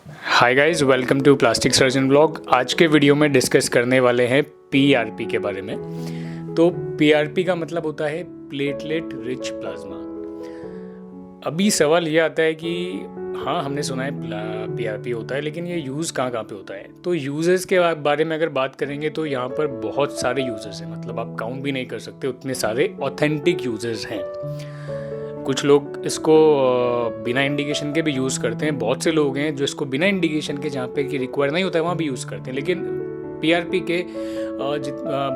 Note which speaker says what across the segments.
Speaker 1: Hi guys, welcome to plastic surgeon blog. आज के video में डिस्कस करने वाले हैं पीआरपी के बारे में। तो पीआरपी का मतलब होता है प्लेटलेट रिच प्लाज्मा। अभी सवाल ये आता है कि हाँ, हमने सुना है पीआरपी होता है, लेकिन ये यूज़ कहाँ कहाँ पे होता है। तो यूजेस के बारे में अगर बात करेंगे तो यहाँ पर बहुत सारे यूजेस हैं, मतलब आप काउंट भी नहीं कर सकते, उतने सारे ऑथेंटिक यूजेस हैं। कुछ लोग इसको बिना इंडिकेशन के भी यूज़ करते हैं। बहुत से लोग हैं जो इसको बिना इंडिकेशन के, जहाँ पे कि रिक्वायर नहीं होता है, वहाँ भी यूज़ करते हैं। लेकिन पीआरपी के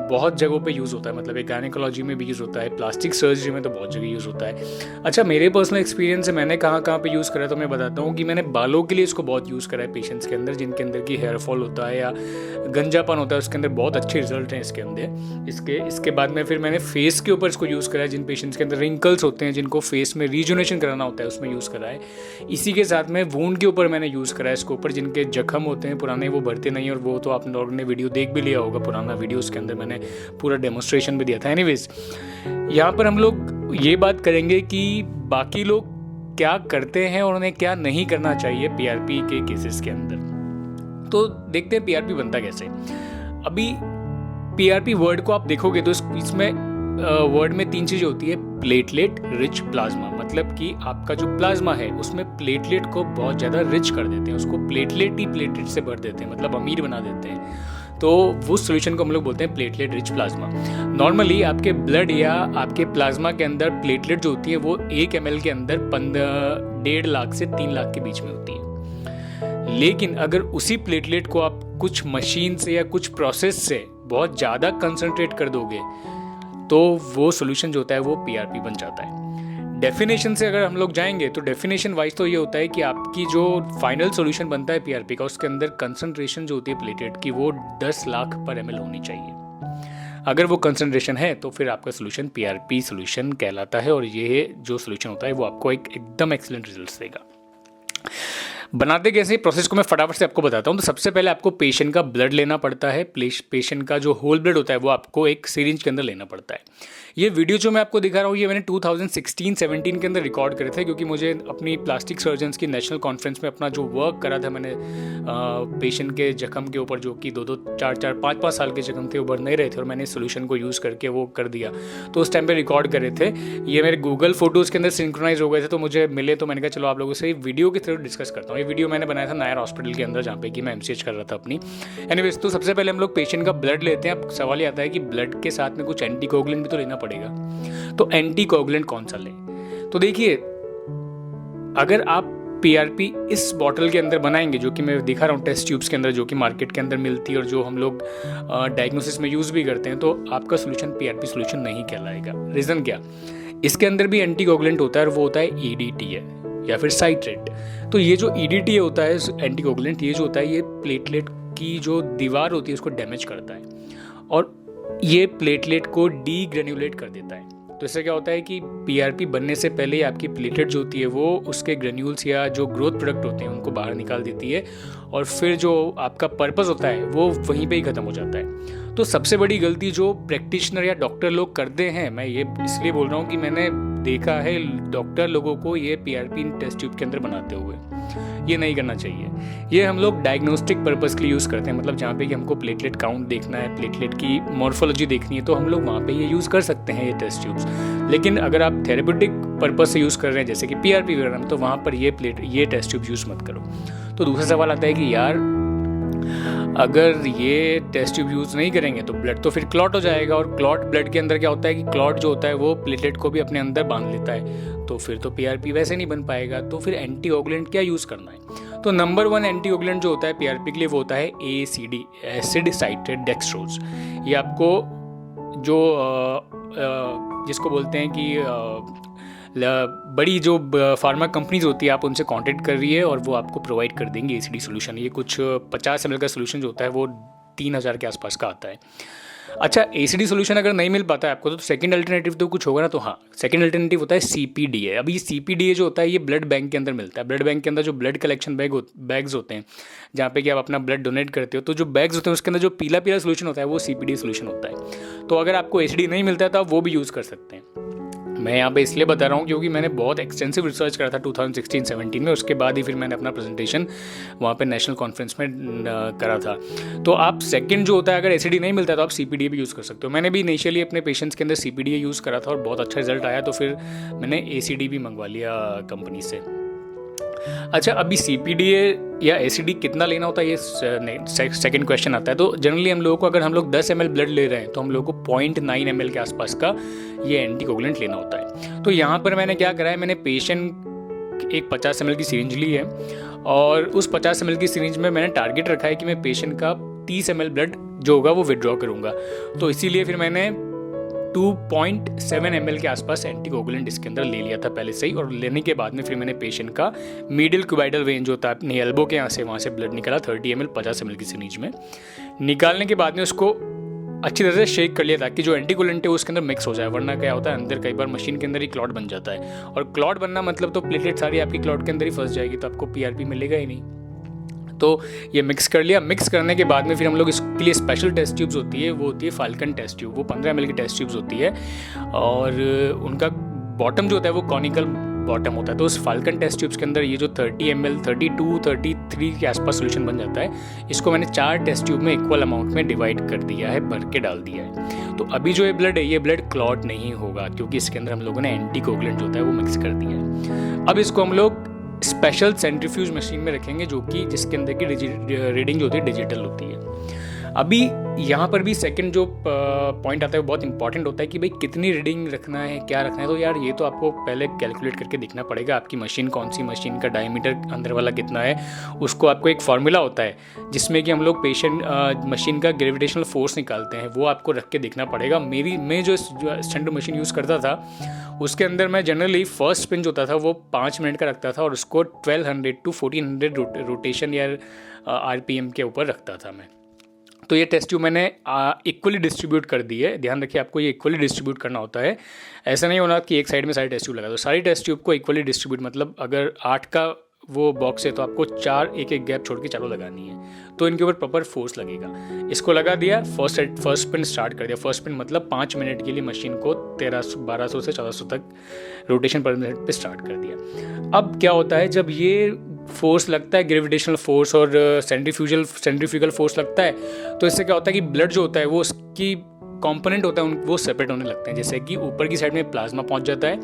Speaker 1: बहुत जगहों पे यूज़ होता है, मतलब एक गायनेकोलॉजी में भी यूज़ होता है, प्लास्टिक सर्जरी में तो बहुत जगह यूज़ होता है। अच्छा, मेरे पर्सनल एक्सपीरियंस से मैंने कहाँ कहाँ पे यूज़ करा है तो मैं बताता हूँ कि मैंने बालों के लिए इसको बहुत यूज़ करा है। पेशेंट्स के अंदर जिनके अंदर की हेयर फॉल होता है या गंजापन होता है, उसके अंदर बहुत अच्छे रिजल्ट हैं इसके अंदर। इसके बाद में फिर मैंने फेस के ऊपर इसको यूज़ करा है। जिन पेशेंट्स के अंदर रिंकल्स होते हैं, जिनको फेस में रीजुनेशन कराना होता है, उसमें यूज़ करा है। इसी के साथ में वूंड के ऊपर मैंने यूज़ करा है इसके ऊपर, जिनके जख्म होते हैं पुराने, वो भरते नहीं, और वो तो आप लोगों ने वीडियो देख भी लिया होगा, पुराना वीडियो, उसके अंदर मैंने पूरा डेमोन्स्ट्रेशन भी दिया था। एनीवेज, यहाँ पर हम लोग ये बात करेंगे कि बाकी लोग क्या करते हैं और उन्हें क्या नहीं करना चाहिए पीआरपी के केसेस के अंदर। तो देखते हैं पीआरपी बनता कैसे। अभी पीआरपी वर्ड को आप देखोगे तो इसमें वर्ड में तीन चीज़ें होती है। प्लेटलेट रिच प्लाज्मा, मतलब कि आपका जो प्लाज्मा है उसमें प्लेटलेट को बहुत ज़्यादा रिच कर देते हैं, उसको प्लेटलेट से भर देते हैं, मतलब अमीर बना देते हैं। तो वो सोल्यूशन को हम लोग बोलते हैं प्लेटलेट रिच प्लाज्मा। नॉर्मली आपके ब्लड या आपके प्लाज्मा के अंदर प्लेटलेट जो होती है वो 1 ml के अंदर 1.5 लाख से 3 लाख के बीच में होती है। लेकिन अगर उसी प्लेटलेट को आप कुछ मशीन से या कुछ प्रोसेस से बहुत ज़्यादा कंसंट्रेट कर दोगे तो वो सोल्यूशन जो होता है वो पीआरपी बन जाता है। डेफिनेशन से अगर हम लोग जाएंगे तो डेफिनेशन वाइज तो ये होता है कि आपकी जो फाइनल सोल्यूशन बनता है पीआरपी का, उसके अंदर कंसंट्रेशन जो होती है प्लेटलेट की वो 10 लाख पर ml होनी चाहिए। अगर वो कंसंट्रेशन है तो फिर आपका सोल्यूशन पीआरपी सोल्यूशन कहलाता है, और ये जो सोल्यूशन होता है वो आपको एकदम एक्सीलेंट रिजल्ट देगा। बनाते कैसे, प्रोसेस को मैं फटाफट से आपको बताता हूँ। तो सबसे पहले आपको पेशेंट का ब्लड लेना पड़ता है। पेशेंट का जो होल ब्लड होता है वो आपको एक सिरिंज के अंदर लेना पड़ता है। ये वीडियो जो मैं आपको दिखा रहा हूँ ये मैंने 2016-17 के अंदर रिकॉर्ड करे थे, क्योंकि मुझे अपनी प्लास्टिक सर्जन्स की नेशनल कॉन्फ्रेंस में अपना जो वर्क करा था मैंने पेशेंट के जख्म के ऊपर, जो कि 2-2, 4-4, 5-5 साल के जख्म थे, उभर नहीं रहे थे, और मैंने सोल्यूशन को यूज़ करके वो कर दिया। तो उस टाइम पे रिकॉर्ड करे थे। ये मेरे गूगल फोटोज़ के अंदर सिंक्रोनाइज हो गए थे, तो मुझे मिले, तो मैंने कहा चलो आप लोगों से वीडियो के थ्रू डिस्कस करता हूँ। ये वीडियो मैंने बनाया था नायर हॉस्पिटल के अंदर, जहाँ पे कि मैं एमसीएच कर रहा था अपनी। एनीवेज, तो सबसे पहले हम लोग पेशेंट का ब्लड लेते हैं। अब सवाल ये आता है कि ब्लड के साथ में कुछ एंटीकोगुलेंट भी तो लेना पड़ेगा। तो एंटीकोगुलेंट कौन सा लें? तो देखिए, अगर आप पीआरपी इस बॉटल के अंदर बनाएंगे, जो कि मैं दिखा रहा हूँ टेस्ट ट्यूब्स के अंदर, जो कि मार्केट के अंदर मिलती है और जो हम लोग डायग्नोसिस में यूज़ भी करते हैं, तो आपका सोल्यूशन पीआरपी सोल्यूशन नहीं कहलाएगा। रीज़न क्या? इसके अंदर भी एंटीकोगुलेंट होता है, और वो होता है ईडीटी है या फिर साइट्रेट। तो ये जो ईडीटी होता है एंटीकोगुलेंट, ये जो होता है ये प्लेटलेट की जो दीवार होती है उसको डैमेज करता है, और ये प्लेटलेट को डीग्रेन्युलेट कर देता है। तो इससे क्या होता है कि पीआरपी बनने से पहले आपकी प्लेटलेट जो होती है वो उसके ग्रेन्यूल्स या जो ग्रोथ प्रोडक्ट होते हैं उनको बाहर निकाल देती है, और फिर जो आपका पर्पस होता है वो वहीं पे ही ख़त्म हो जाता है। तो सबसे बड़ी गलती जो प्रैक्टिशनर या डॉक्टर लोग करते हैं, मैं ये इसलिए बोल रहा हूँ कि मैंने देखा है डॉक्टर लोगों को ये पीआरपी टेस्ट ट्यूब के अंदर बनाते हुए, ये नहीं करना चाहिए। ये हम लोग डायग्नोस्टिक पर्पस के लिए यूज़ करते हैं, मतलब जहाँ पे कि हमको प्लेटलेट काउंट देखना है, प्लेटलेट की मॉर्फोलॉजी देखनी है, तो हम लोग वहाँ पे ये यूज़ कर सकते हैं ये टेस्ट ट्यूब्स। लेकिन अगर आप थेरेप्यूटिक पर्पस से यूज़ कर रहे हैं, जैसे कि पीआरपी वगैरह में, तो वहाँ पर ये टेस्ट ट्यूब यूज़ मत करो। तो दूसरा सवाल आता है कि यार, अगर ये टेस्ट ट्यूब यूज़ नहीं करेंगे तो ब्लड तो फिर क्लॉट हो जाएगा, और क्लॉट ब्लड के अंदर क्या होता है कि क्लॉट जो होता है वो प्लेटलेट को भी अपने अंदर बांध लेता है, तो फिर तो पीआरपी वैसे नहीं बन पाएगा। तो फिर एंटीकोगुलेंट क्या यूज़ करना है? तो नंबर 1 एंटीकोगुलेंट जो होता है पीआरपी के लिए वो होता है ACD, एसिड साइट्रेट डेक्सट्रोज। ये आपको जो जिसको बोलते हैं कि बड़ी जो फार्मा कंपनीज होती है, आप उनसे कांटेक्ट कर रही है और वो आपको प्रोवाइड कर देंगे एसिडी सोल्यूशन। ये कुछ 50 ml का सोल्यूशन जो होता है वो 3000 के आसपास का आता है। अच्छा, एसिडी सोल्यूशन अगर नहीं मिल पाता है आपको तो सेकंड अल्टरनेटिव तो कुछ होगा ना। तो हाँ, सेकंड अल्टरनेटिव होता है CPDA। अभी CPDA जो होता है ये ब्लड बैंक के अंदर मिलता है। ब्लड बैंक के अंदर जो ब्लड कलेक्शन बैग्स होते हैं, जहाँ पे कि आप अपना ब्लड डोनेट करते हो, तो जो बैग्स होते हैं उसके अंदर जो पीला पीला सोल्यूशन होता है वो CPDA सोल्यूशन होता है। तो अगर आपको एसिडी नहीं मिलता है तो आप वो भी यूज़ कर सकते हैं। मैं यहाँ पे इसलिए बता रहा हूँ क्योंकि मैंने बहुत एक्सटेंसिव रिसर्च करा था 2016-17 में, उसके बाद ही फिर मैंने अपना प्रेजेंटेशन वहाँ पे नेशनल कॉन्फ्रेंस में करा था। तो आप सेकंड जो होता है, अगर एसीडी नहीं मिलता तो आप सीपीडीए भी यूज़ कर सकते हो। मैंने भी इनिशियली अपने पेशेंट्स के अंदर सीपीडीए यूज़ करा था और बहुत अच्छा रिजल्ट आया, तो फिर मैंने एसीडी भी मंगवा लिया कंपनी से। अच्छा, अभी सीपीडीए या एसीडी कितना लेना होता है, ये सेकंड क्वेश्चन आता है। तो जनरली हम लोगों को, अगर हम लोग 10 ml ब्लड ले रहे हैं तो हम लोगों को 0.9 ml के आसपास का ये एंटीकोगुलेंट लेना होता है। तो यहाँ पर मैंने क्या करा है, मैंने पेशेंट एक 50 ml की सिरिंज ली है और उस 50 ml की सिरिंज में मैंने टारगेट रखा है कि मैं पेशेंट का 30 ml ब्लड जो होगा वो विड्रॉ करूँगा। तो इसीलिए फिर मैंने 2.7 ml के आसपास एंटीकोगुलेंट इसके अंदर ले लिया था पहले से ही। और लेने के बाद में फिर मैंने पेशेंट का मीडियल क्यूबाइडल वेन जो होता है अपनी एल्बो के यहाँ से, वहाँ से ब्लड निकाला 30 ml 50 ml की सिरिंज में। निकालने के बाद में उसको अच्छी तरह से शेक कर लिया ताकि जो एंटीकोगुलेंट है उसके अंदर मिक्स हो जाए, वरना क्या होता है अंदर कई बार मशीन के अंदर ही क्लॉट बन जाता है, और क्लॉट बनना मतलब तो प्लेटलेट सारी आपकी क्लॉट के अंदर ही फंस जाएगी, तो आपको पीआरपी मिलेगा ही नहीं। तो ये मिक्स कर लिया। मिक्स करने के बाद में फिर हम लोग इसके लिए स्पेशल टेस्ट ट्यूब्स होती है, वो होती है फाल्कन टेस्ट ट्यूब, वो 15 ml की टेस्ट ट्यूब्स होती है और उनका बॉटम जो होता है वो कॉनिकल बॉटम होता है। तो उस फाल्कन टेस्ट ट्यूब्स के अंदर ये जो 30 ml 32 33 के आसपास सोल्यूशन बन जाता है, इसको मैंने 4 टेस्ट ट्यूब में इक्वल अमाउंट में डिवाइड कर दिया है, भर के डाल दिया है। तो अभी जो ये ब्लड है, ये ब्लड क्लॉट नहीं होगा क्योंकि इसके अंदर हम लोगों ने एंटीकोगुलेंट जो होता है वो मिक्स कर दिया है। अब इसको हम लोग स्पेशल सेंट्रीफ्यूज मशीन में रखेंगे जो कि जिसके अंदर की रीडिंग जो होती है डिजिटल होती है। अभी यहाँ पर भी सेकंड जो पॉइंट आता है वो बहुत इंपॉर्टेंट होता है कि भाई कितनी रीडिंग रखना है, क्या रखना है। तो यार ये तो आपको पहले कैलकुलेट करके देखना पड़ेगा, आपकी मशीन कौन सी, मशीन का डायमीटर अंदर वाला कितना है, उसको आपको एक फार्मूला होता है जिसमें कि हम लोग पेशेंट मशीन का ग्रेविटेशनल फोर्स निकालते हैं, वो आपको रख के देखना पड़ेगा। मैं जो स्टैंडर्ड मशीन यूज़ करता था उसके अंदर मैं जनरली फर्स्ट स्पिन जो होता था वो 5 मिनट का रखता था और उसको 1200 to 1400 रोटेशन या RPM के ऊपर रखता था मैं। तो ये टेस्ट ट्यूब मैंने इक्वली डिस्ट्रीब्यूट कर दी है। ध्यान रखिए आपको ये इक्वली डिस्ट्रीब्यूट करना होता है, ऐसा नहीं होना कि एक साइड में सारी टेस्ट ट्यूब लगा दो। सारी टेस्ट ट्यूब को इक्वली डिस्ट्रीब्यूट, मतलब अगर 8 का वो बॉक्स है तो आपको 4 एक गैप छोड़ के चारों लगानी है, तो इनके ऊपर प्रॉपर फोर्स लगेगा। इसको लगा दिया, फर्स्ट स्पिन स्टार्ट कर दिया। फर्स्ट स्पिन मतलब 5 मिनट के लिए मशीन को 1200 से 1400 तक रोटेशन पर मिनट पे स्टार्ट कर दिया। अब क्या होता है, जब ये फोर्स लगता है, ग्रेविटेशनल फोर्स और सेंट्रीफ्यूगल फोर्स लगता है, तो इससे क्या होता है कि ब्लड जो होता है वो उसकी कंपोनेंट होता है वो सेपरेट होने लगते हैं। जैसे कि ऊपर की साइड में प्लाज्मा पहुंच जाता है,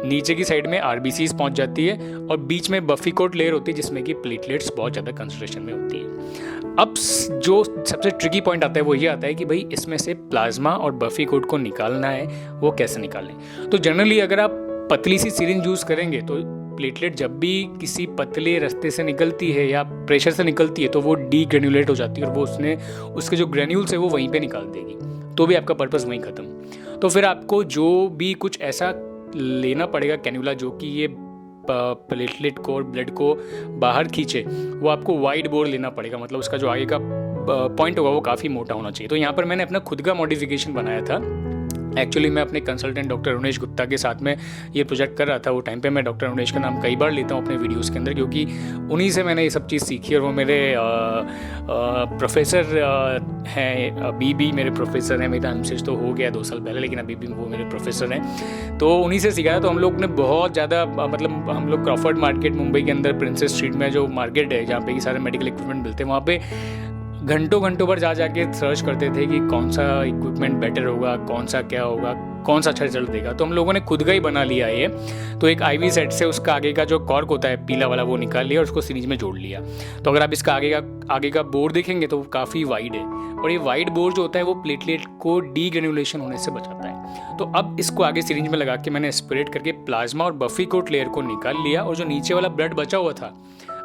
Speaker 1: नीचे की साइड में आरबीसीज पहुंच जाती है और बीच में बफी कोट लेयर होती है जिसमें कि प्लेटलेट्स बहुत ज़्यादा कंसंट्रेशन में होती है। अब जो सबसे ट्रिकी पॉइंट आता है वो ये आता है कि भाई इसमें से प्लाज्मा और बफी कोट को निकालना है, वो कैसे निकालें। तो जनरली अगर आप पतली सी सिरिंज यूज़ करेंगे तो प्लेटलेट जब भी किसी पतले रास्ते से निकलती है या प्रेशर से निकलती है तो वो डीग्रेन्युलेट हो जाती है और वो उसके जो ग्रेन्यूल्स है वो वहीं पे निकाल देगी, तो भी आपका पर्पस वहीं ख़त्म। तो फिर आपको जो भी कुछ ऐसा लेना पड़ेगा कैन्यूला जो कि ये प्लेटलेट को और ब्लड को बाहर खींचे, वो आपको वाइड बोर लेना पड़ेगा, मतलब उसका जो आगे का पॉइंट होगा वो काफ़ी मोटा होना चाहिए। तो यहाँ पर मैंने अपना खुद का मॉडिफिकेशन बनाया था। एक्चुअली मैं अपने कंसल्टेंट डॉक्टर रुनेश गुप्ता के साथ में ये प्रोजेक्ट कर रहा था। वो टाइम पे मैं डॉक्टर रुनेश का नाम कई बार लेता हूँ अपने वीडियोस के अंदर क्योंकि उन्हीं से मैंने ये सब चीज़ सीखी और वो मेरे प्रोफेसर हैं, अभी भी मेरे प्रोफेसर हैं। मेरा एमसीएच तो हो गया 2 साल पहले, लेकिन अभी भी वो मेरे प्रोफेसर हैं, तो उन्हीं से सीखा था। तो हम लोग ने बहुत ज़्यादा, मतलब हम लोग क्रॉफर्ड मार्केट मुंबई के अंदर प्रिंसेस स्ट्रीट में जो मार्केट है जहाँ पे कि सारे मेडिकल इक्विपमेंट मिलते हैं, वहाँ पे घंटों पर जाके सर्च करते थे कि कौन सा इक्विपमेंट बेटर होगा, कौन सा क्या होगा, कौन सा अच्छा रिजल्ट देगा। तो हम लोगों ने खुद का ही बना लिया ये। तो एक IV सेट से उसका आगे का जो कॉर्क होता है पीला वाला वो निकाल लिया और उसको सीरीज में जोड़ लिया। तो अगर आप इसका आगे का बोर देखेंगे तो वो काफ़ी वाइड है और ये वाइड बोर जो होता है वो प्लेटलेट को डीग्रेन्युलेशन होने से बचाता है। तो अब इसको आगे सिरिंज में लगा के मैंने एस्पिरेट करके प्लाज्मा और बफी कोट लेयर को निकाल लिया और जो नीचे वाला ब्लड बचा हुआ था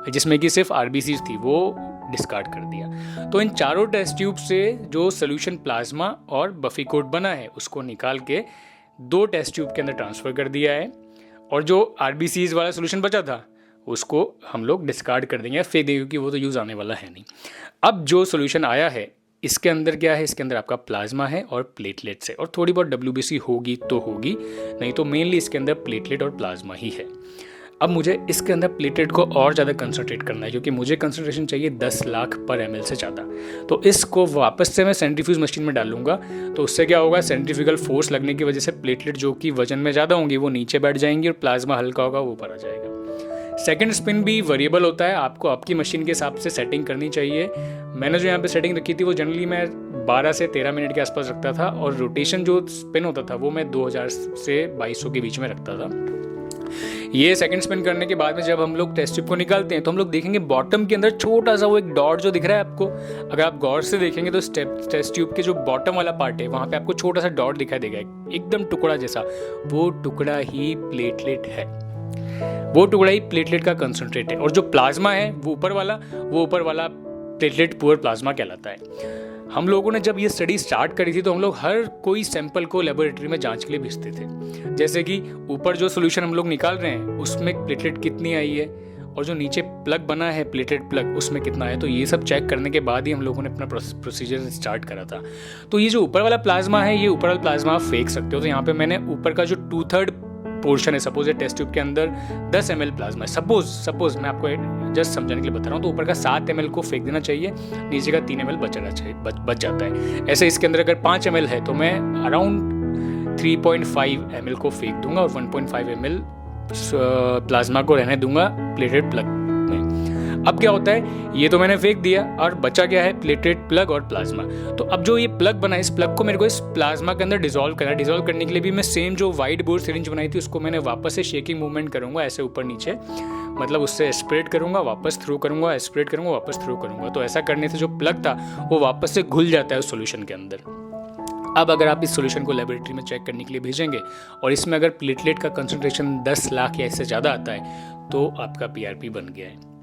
Speaker 1: जिसमें कि सिर्फ RBCs थी वो डिस्कार्ड कर दिया। तो इन चारों टेस्ट ट्यूब से जो सोल्यूशन प्लाज्मा और बफी कोट बना है उसको निकाल के 2 टेस्ट ट्यूब के अंदर ट्रांसफ़र कर दिया है और जो RBCs वाला सोल्यूशन बचा था उसको हम लोग डिस्कार्ड कर देंगे, फेंक देंगे क्योंकि वो तो यूज़ आने वाला है नहीं। अब जो सोल्यूशन आया है इसके अंदर क्या है, इसके अंदर आपका प्लाज्मा है और प्लेटलेट्स है और थोड़ी बहुत WBC होगी तो होगी, नहीं तो मेनली इसके अंदर प्लेटलेट और प्लाज्मा ही है। अब मुझे इसके अंदर प्लेटलेट को और ज़्यादा कंसंट्रेट करना है, क्योंकि मुझे कंसंट्रेशन चाहिए 10 लाख पर ml से ज़्यादा। तो इसको वापस से मैं सेंट्रीफ्यूज मशीन में डालूंगा। तो उससे क्या होगा, सेंट्रीफ्यूगल फोर्स लगने की वजह से प्लेटलेट जो कि वजन में ज़्यादा होंगी वो नीचे बैठ जाएंगी और प्लाज्मा हल्का होगा वो ऊपर आ जाएगा। सेकंड स्पिन भी वेरिएबल होता है, आपको आपकी मशीन के हिसाब से सेटिंग करनी चाहिए। मैंने जो यहाँ पे सेटिंग रखी थी वो जनरली मैं 12 से 13 मिनट के आसपास रखता था, और रोटेशन जो स्पिन होता था वो मैं 2000 से 2200 के बीच में रखता था। ये सेकंड स्पिन करने के बाद में जब हम लोग टेस्ट ट्यूब को निकालते हैं तो हम लोग देखेंगे बॉटम के अंदर छोटा सा वो एक डॉट जो दिख रहा है आपको, अगर आप गौर से देखेंगे तो टेस्ट ट्यूब के जो बॉटम वाला पार्ट है वहाँ पे आपको छोटा सा डॉट दिखाई देगा, एकदम टुकड़ा जैसा। वो टुकड़ा ही प्लेटलेट है, वो टुकड़ा ही प्लेटलेट का कंसंट्रेट है। और जो प्लाज्मा है वो ऊपर वाला प्लेटलेट पुअर प्लाज्मा कहलाता है। हम लोगों ने जब ये स्टडी स्टार्ट करी थी तो हम लोग हर कोई सैंपल को लेबोरेटरी में जांच के लिए भेजते थे, जैसे कि ऊपर जो सोल्यूशन हम लोग निकाल रहे हैं उसमें प्लेटलेट कितनी आई है, और जो नीचे प्लग बना है प्लेटलेट प्लग उसमें कितना है। तो ये सब चेक करने के बाद ही हम लोगों ने अपना प्रोसीजर स्टार्ट करा था। तो ये जो ऊपर वाला प्लाज्मा है, ये ऊपर वाला प्लाज्मा आप फेंक सकते हो। तो यहाँ पे मैंने ऊपर का जो 2/3 पोर्शन है, सपोज टेस्ट ट्यूब के अंदर 10 ml प्लाज्मा है, सपोज मैं आपको जस्ट समझाने के लिए बता रहा हूँ, तो ऊपर का 7 ml को फेंक देना चाहिए, नीचे का 3 ml बच जाता है। ऐसे इसके अंदर अगर 5 ml है तो मैं अराउंड 3.5 ml को फेंक दूंगा और 1.5 ml प्लाज्मा को रहने दूंगा प्लेटलेट प्लग में। अब क्या होता है, ये तो मैंने फेंक दिया और बचा क्या है, प्लेटलेट प्लग और प्लाज्मा। तो अब जो ये प्लग बना है, इस प्लग को मेरे को इस प्लाज्मा के अंदर डिसॉल्व करना है। डिसॉल्व करने के लिए भी मैं सेम जो वाइड बोर्ड सिरिंज बनाई थी उसको मैंने वापस से शेकिंग मूवमेंट करूंगा, ऐसे ऊपर नीचे, मतलब उससे एस्पिरेट करूंगा, वापस थ्रू करूंगा, एस्पिरेट करूंगा, वापस थ्रू करूंगा। तो ऐसा करने से जो प्लग था वो वापस से घुल जाता है उस सोल्यूशन के अंदर। अब अगर आप इस सोल्यूशन को लेबोरेटरी में चेक करने के लिए भेजेंगे और इसमें अगर प्लेटलेट का कंसंट्रेशन 10 लाख या इससे ज़्यादा आता है तो आपका PRP बन गया है।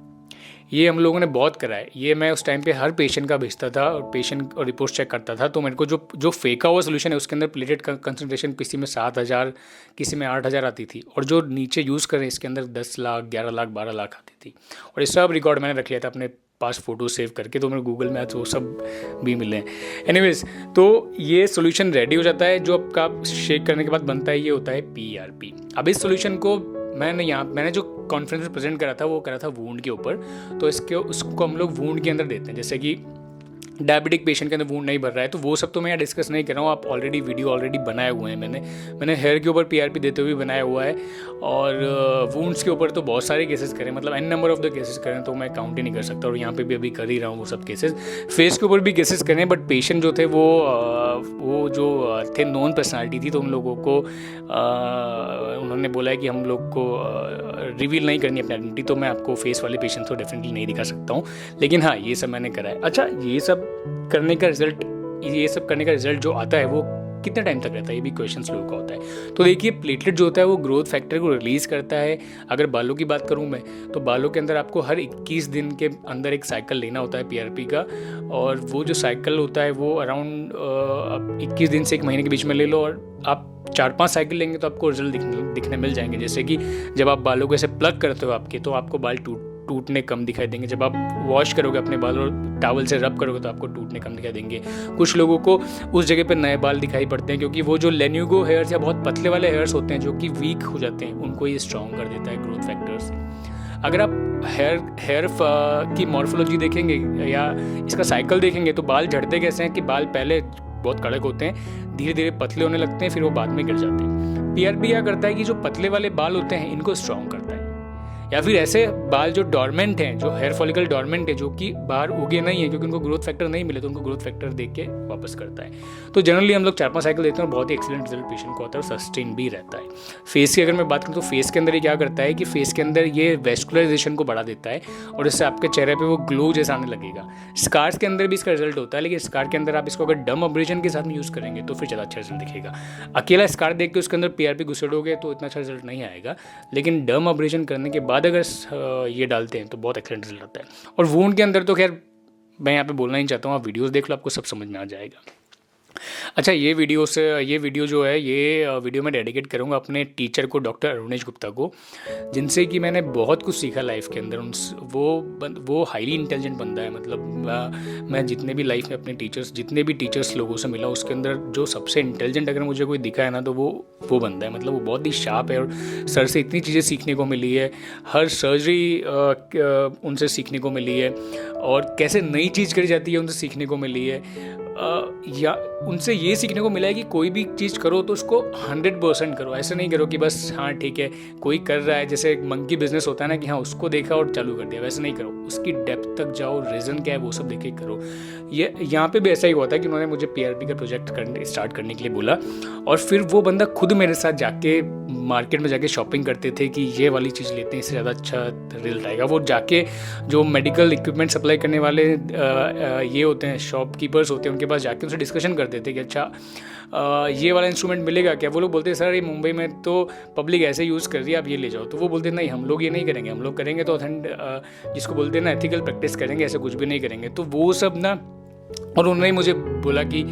Speaker 1: ये हम लोगों ने बहुत करा है। ये मैं उस टाइम पे हर पेशेंट का भेजता था और पेशेंट और रिपोर्ट चेक करता था। तो मेरे को जो फेंका हुआ सोल्यूशन है उसके अंदर प्लेटलेट का कंसंट्रेशन किसी में 7000, किसी में 8000 आती थी, और जो नीचे यूज़ कर रहे हैं इसके अंदर 10 लाख, 11 लाख, 12 लाख आती थी। और ये सब रिकॉर्ड मैंने रख लिया था अपने पास फोटो सेव करके, तो मेरे गूगल में आज वो सब भी मिले हैं। एनीवेज, तो ये सोल्यूशन रेडी हो जाता है। जो आपका शेक करने के बाद बनता है ये होता है PRP। अब इस सोल्यूशन को मैंने जो कॉन्फ्रेंस में प्रेजेंट करा था वो करा था वूंड के ऊपर। तो उसको हम लोग वूंड के अंदर देते हैं, जैसे कि डायबिटिक पेशेंट के अंदर वूंड नहीं भर रहा है, तो वो सब तो मैं यहाँ डिस्कस नहीं कर रहा हूँ। आप वीडियो बनाए हुए हैं। मैंने हेयर के ऊपर PRP देते हुए बनाया हुआ है, और वूंड्स के ऊपर तो बहुत सारे केसेस करें, मतलब n number of the cases करें, तो मैं काउंट ही नहीं कर सकता। और यहाँ पे भी अभी कर ही रहा हूँ वो सब केसेस। फेस के ऊपर भी केसेस करें, बट पेशेंट जो थे वो जो थे नॉन पर्सनालिटी थी, तो उन लोगों को उन्होंने बोला है कि हम लोग को रिवील नहीं करनी अपनी आइडेंटिटी, तो मैं आपको फेस वाले पेशेंट तो डेफिनेटली नहीं दिखा सकता हूँ। लेकिन हाँ, ये सब मैंने करा है। अच्छा, ये सब करने का रिजल्ट जो आता है वो कितने टाइम तक रहता है, ये भी क्वेश्चंस लोगों का होता है। तो देखिए, प्लेटलेट जो होता है वो ग्रोथ फैक्टर को रिलीज़ करता है। अगर बालों की बात करूँ मैं, तो बालों के अंदर आपको हर 21 दिन के अंदर एक साइकिल लेना होता है PRP का, और वो जो साइकिल होता है वो अराउंड 21 दिन से 1 महीने के बीच में ले लो, और आप 4-5 साइकिल लेंगे तो आपको रिजल्ट दिखने मिल जाएंगे। जैसे कि जब आप बालों को ऐसे प्लग करते हो आपके, तो आपको बाल टूटने कम दिखाई देंगे। जब आप वॉश करोगे अपने बाल और टॉवल से रब करोगे तो आपको टूटने कम दिखाई देंगे। कुछ लोगों को उस जगह पे नए बाल दिखाई पड़ते हैं, क्योंकि वो जो लेन्यूगो हेयर्स या बहुत पतले वाले हेयर्स होते हैं जो कि वीक हो जाते हैं, उनको ये स्ट्रॉन्ग कर देता है ग्रोथ फैक्टर्स। अगर आप हेयर की मॉर्फोलॉजी देखेंगे या इसका साइकिल देखेंगे, तो बाल झड़ते कैसे हैं कि बाल पहले बहुत कड़क होते हैं, धीरे धीरे पतले होने लगते हैं, फिर वो बाद में गिर जाते हैं। PRP क्या करता है कि जो पतले वाले बाल होते हैं इनको स्ट्रॉन्ग करता है, या फिर ऐसे बाल जो डॉर्मेंट हैं, जो हेयर फॉलिकल डॉर्मेंट है, जो कि बाहर उगे नहीं है क्योंकि उनको ग्रोथ फैक्टर नहीं मिले, तो उनको ग्रोथ फैक्टर दे के वापस करता है। तो जनरली हम लोग 4-5 साइकिल देते हैं और बहुत ही एक्सीलेंट रिजल्ट पेशेंट को आता है और सस्टेन भी रहता है। फेस की अगर मैं बात करूँ तो फेस के अंदर ये क्या करता है कि फेस के अंदर ये वेस्कुलराइजेशन को बढ़ा देता है, और इससे आपके चेहरे पर वो ग्लो जैसा आने लगेगा। स्कार्स के अंदर भी इसका रिजल्ट होता है, लेकिन स्कार के अंदर आप इसको अगर डम अब्रेजन के साथ में यूज़ करेंगे तो फिर ज़्यादा अच्छा रिजल्ट दिखेगा। अकेला स्कार देख के उसके अंदर PRP घुसेड़ोगे तो इतना अच्छा रिजल्ट नहीं आएगा, लेकिन डम अब्रेजन करने के बाद अगर ये डालते हैं तो बहुत एक्सीलेंट रिजल्ट आता है। और वूंड के अंदर तो खैर मैं यहाँ पे बोलना ही चाहता हूँ, आप वीडियोस देख लो, आपको सब समझ में आ जाएगा। अच्छा, ये वीडियो जो है, ये वीडियो मैं डेडिकेट करूँगा अपने टीचर को, डॉक्टर अरुणेश गुप्ता को, जिनसे कि मैंने बहुत कुछ सीखा लाइफ के अंदर। वो हाईली इंटेलिजेंट बंदा है। मतलब मैं जितने भी लाइफ में अपने जितने भी टीचर्स लोगों से मिला, उसके अंदर जो सबसे इंटेलिजेंट अगर मुझे कोई दिखा है ना, तो वो बंदा है। मतलब वो बहुत ही शार्प है और सर से इतनी चीज़ें सीखने को मिली है। हर सर्जरी उनसे सीखने को मिली है, और कैसे नई चीज़ करी जाती है उनसे सीखने को मिली है। या उनसे ये सीखने को मिला है कि कोई भी चीज़ करो तो उसको 100% करो। ऐसे नहीं करो कि बस हाँ ठीक है कोई कर रहा है, जैसे मंकी बिजनेस होता है ना, कि हाँ उसको देखा और चालू कर दिया, वैसे नहीं करो। उसकी डेप्थ तक जाओ, रीज़न क्या है वो सब देख के करो। ये यहाँ पे भी ऐसा ही हुआ था कि उन्होंने मुझे PRP का प्रोजेक्ट स्टार्ट करने के लिए बोला, और फिर वो बंदा खुद मेरे साथ जाके मार्केट में जाके शॉपिंग करते थे कि ये वाली चीज़ लेते हैं, इससे ज़्यादा अच्छा रिजल्ट आएगा। वो जाके जो मेडिकल इक्विपमेंट सप्लाई करने वाले ये होते हैं, शॉपकीपर्स होते हैं, उनके पास जाके उनसे डिस्कशन करते थे कि अच्छा ये वाला इंस्ट्रूमेंट मिलेगा क्या। वो लोग बोलते सर ये मुंबई में तो पब्लिक ऐसे यूज़ कर रही है, आप ये ले जाओ। तो वो बोलते नहीं, हम लोग ये नहीं करेंगे, हम लोग करेंगे तो जिसको बोलते हैं ना एथिकल प्रैक्टिस करेंगे, ऐसे कुछ भी नहीं करेंगे। तो वो सब ना, और उन्होंने मुझे बोला कि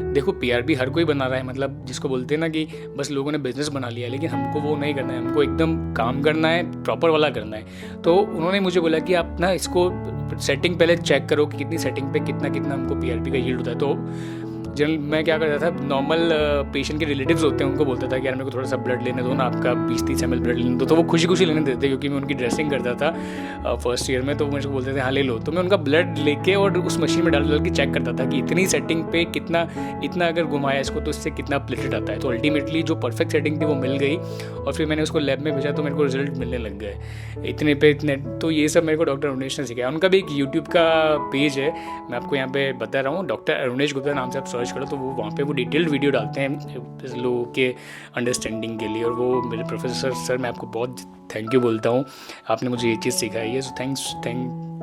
Speaker 1: देखो PRP हर कोई बना रहा है, मतलब जिसको बोलते हैं ना कि बस लोगों ने बिजनेस बना लिया, लेकिन हमको वो नहीं करना है, हमको एकदम काम करना है, प्रॉपर वाला करना है। तो उन्होंने मुझे बोला कि आप ना इसको सेटिंग पहले चेक करो कि कितनी सेटिंग पे कितना हमको PRP का यील्ड होता है। तो मैं क्या करता था, नॉर्मल पेशेंट के रिलेटिव्स होते हैं उनको बोलता था कि यार मेरे को थोड़ा सा ब्लड लेने दो ना, आपका 20-30 ml ब्लड लेने दो। तो वो खुशी लेने देते, क्योंकि मैं उनकी ड्रेसिंग करता था फर्स्ट ईयर में। तो मुझे बोलते थे हाँ ले लो। तो मैं उनका ब्लड लेके और उस मशीन में डाल के चेक करता था कि इतनी सेटिंग पे इतना अगर घुमाया इसको तो इससे कितना प्लेटेड आता है। तो अल्टीमेटली जो परफेक्ट सेटिंग थी वो मिल गई, और फिर मैंने उसको लैब में भेजा तो मेरे को रिजल्ट मिलने लग गए इतने पे इतने। तो ये सब मेरे को डॉक्टर अरुणेश ने सिखाया। उनका भी एक यूट्यूब का पेज है, मैं आपको यहाँ पे बता रहा हूँ, डॉक्टर अरुणेश गुप्ता नाम से आप सर्च करो तो वो वहाँ पे वो डिटेल्ड वीडियो डालते हैं लोगों के अंडरस्टैंडिंग के लिए। और वो मेरे प्रोफेसर सर, मैं आपको बहुत थैंक यू बोलता हूँ, आपने मुझे ये चीज़ सिखाई है। So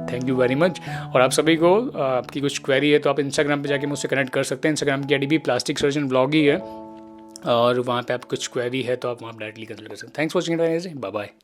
Speaker 1: thank you very much. और आप सभी को आपकी कुछ क्वेरी है तो आप इंस्टाग्राम पे जाके मुझसे कनेक्ट कर सकते हैं। इंस्टाग्राम की ID भी प्लास्टिक सर्जन ब्लॉग ही है, और वहाँ पे आप कुछ क्वेरी है तो आप वहाँ डायरेक्टली कंसल्ट कर सकते हैं। Thanks for watching, bye bye.